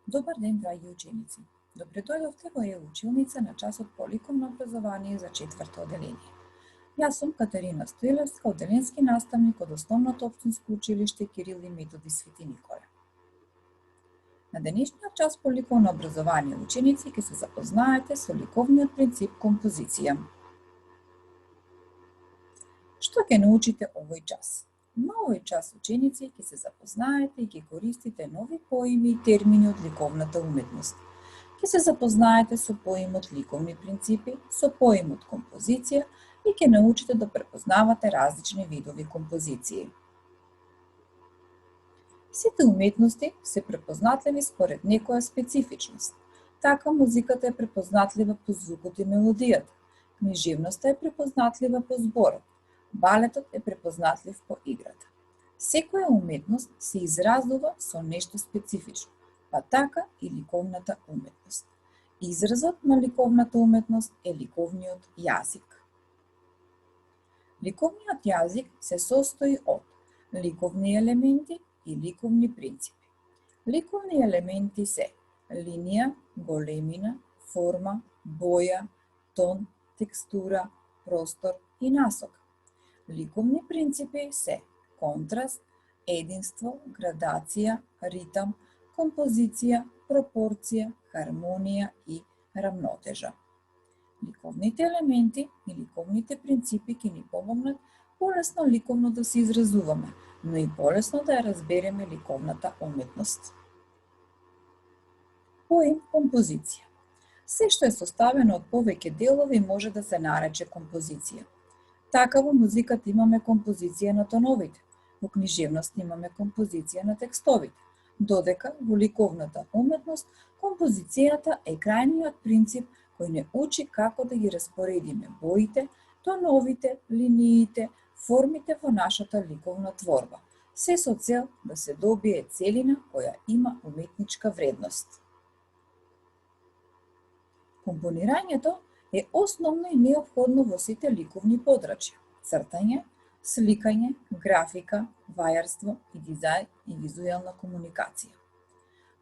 Добар ден, драги ученици! Добре дојдовте во училница на часот по ликовно образование за четврто оделение. Јас сум Катерина Стоилевска, оделенски наставник од Основното општинско училиште Кирил и Методи Свети Николе. На денешниот час по ликовно образование ученици ќе се запознаете со ликовниот принцип композиција. Што ќе научите овој час? На овој час ученици ќе се запознаете и ќе користите нови поими и термини од ликовната уметност. Ќе се запознаете со поимот ликовни принципи, со поимот композиција и ќе научите да препознавате различни видови композиции. Сите уметности се препознатливи според некоја специфичност. Така музиката е препознатлива по звукот и мелодијата, книжевноста е препознатлива по зборот, балетот е препознатлив по играта. Секоја уметност се изразува со нешто специфично, па така и ликовната уметност. Изразот на ликовната уметност е ликовниот јазик. Ликовниот јазик се состои од ликовни елементи и ликовни принципи. Ликовни елементи се линија, големина, форма, боја, тон, текстура, простор и насока. Ликовни принципи се контраст, единство, градација, ритам, композиција, пропорција, хармонија и рамнотежа. Ликовните елементи и ликовните принципи ќе ни помогнат полесно ликовно да се изразуваме, но и полесно да ја разбереме ликовната уметност. Поим композиција. Се што е составено од повеќе делови може да се нарече композиција. Така во музиката имаме композиција на тоновите, во книжевност имаме композиција на текстовите, додека во ликовната уметност композицијата е крајниот принцип кој не учи како да ги распоредиме боите, тоновите, линиите, формите во нашата ликовна творба, се со цел да се добие целина која има уметничка вредност. Компонирањето е основно и неопходно во сите ликовни подрачја: цртање, сликање, графика, вајарство и дизајн и визуелна комуникација.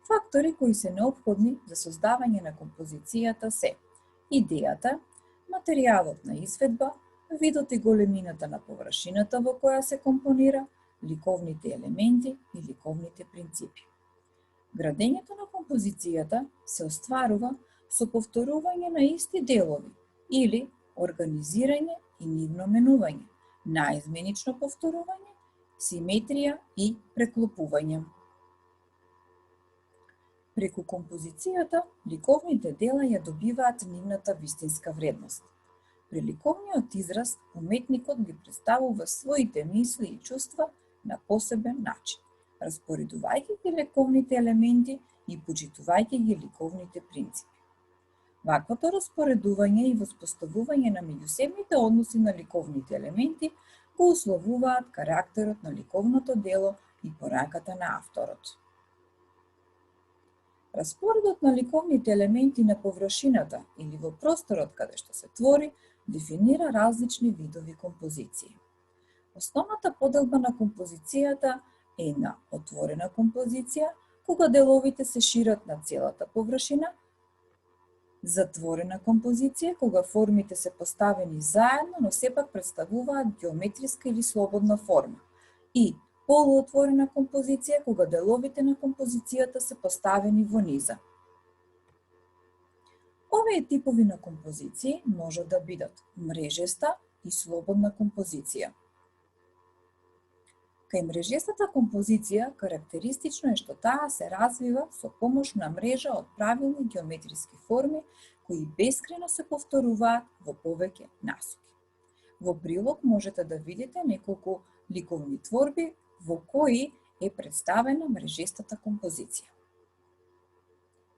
Фактори кои се неопходни за создавање на композицијата се идејата, материјалот на изведба, видот и големината на површината во која се компонира, ликовните елементи и ликовните принципи. Градењето на композицијата се остварува со повторување на исти делови или организирање и нивно менување, наизменично повторување, симетрија и преклопување. Преку композицијата, ликовните дела ја добиваат нивната вистинска вредност. При ликовниот израз, уметникот ги представува своите мисли и чувства на посебен начин, распоредувајќи ги ликовните елементи и почитувајќи ги ликовните принципи. Ваквото распоредување и воспоставување на меѓусебните односи на ликовните елементи го условуваат карактерот на ликовното дело и пораката на авторот. Распоредот на ликовните елементи на површината или во просторот каде што се твори дефинира различни видови композиции. Основната поделба на композицијата е на отворена композиција, кога деловите се шират на целата површина, затворена композиција, кога формите се поставени заедно, но сепак представуваат геометриска или слободна форма, и полуотворена композиција, кога деловите на композицијата се поставени во низа. Овие типови на композиции можат да бидат мрежеста и слободна композиција. Кај мрежестата композиција карактеристично е што таа се развива со помош на мрежа од правилни геометриски форми кои бескрајно се повторуваат во повеќе насоки. Во прилог можете да видите неколку ликовни творби во кои е представена мрежестата композиција.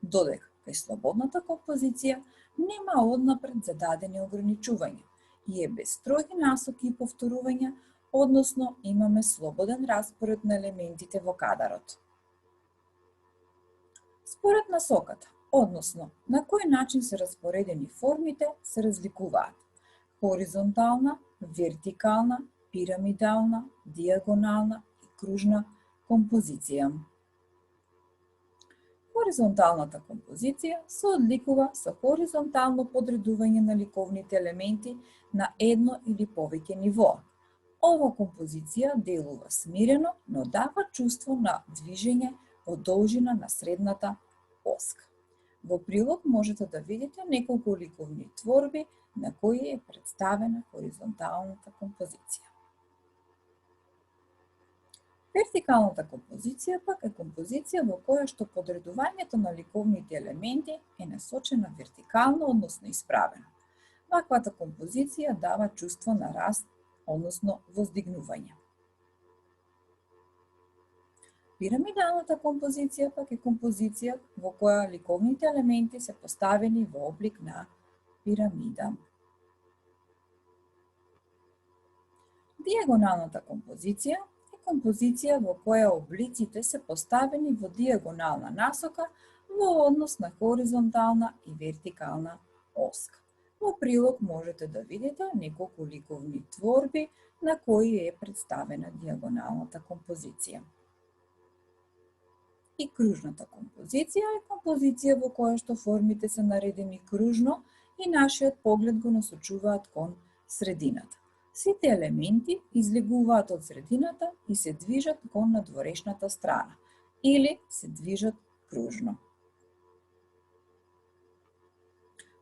Додека кај слободната композиција нема однапред зададени ограничувања и е без строги насоки и повторувања, односно имаме слободен распоред на елементите во кадарот. Според насоката, односно на кој начин се распоредени формите, се разликуваат хоризонтална, вертикална, пирамидална, диагонална и кружна композиција. Хоризонталната композиција се одликува со хоризонтално подредување на ликовните елементи на едно или повеќе нивоа. Ова композиција делува смирено, но дава чувство на движење во должина на средната оска. Во прилог можете да видите неколку ликовни творби на кои е представена хоризонталната композиција. Вертикалната композиција пак е композиција во која што подредувањето на ликовните елементи е насочено вертикално, односно исправено. Ваквата композиција дава чувство на раст, односно воздигнување. Пирамидалната композиција пак е композиција во која ликовните елементи се поставени во облик на пирамида. Диагоналната композиција композиција во која облиците се поставени во диагонална насока во однос на хоризонтална и вертикална оска. Во прилог можете да видите неколку ликовни творби на кои е представена диагоналната композиција. И кружната композиција е композиција во која што формите се наредени кружно и нашиот поглед го насочуваат кон средината. Сите елементи излегуваат од средината и се движат кон надворешната страна, или се движат кружно.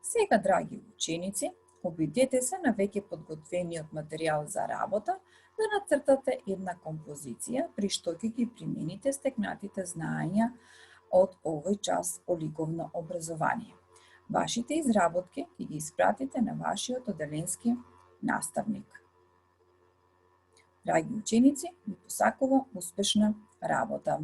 Сега, драги ученици, обидете се на веќе подготвениот материјал за работа да нацртате една композиција при што ќе ги примените стекнатите знаења од овој час по ликовно образование. Вашите изработки ќе ги испратите на вашиот оделенски наставник. Драги ученици, ви посакувам успешна работа!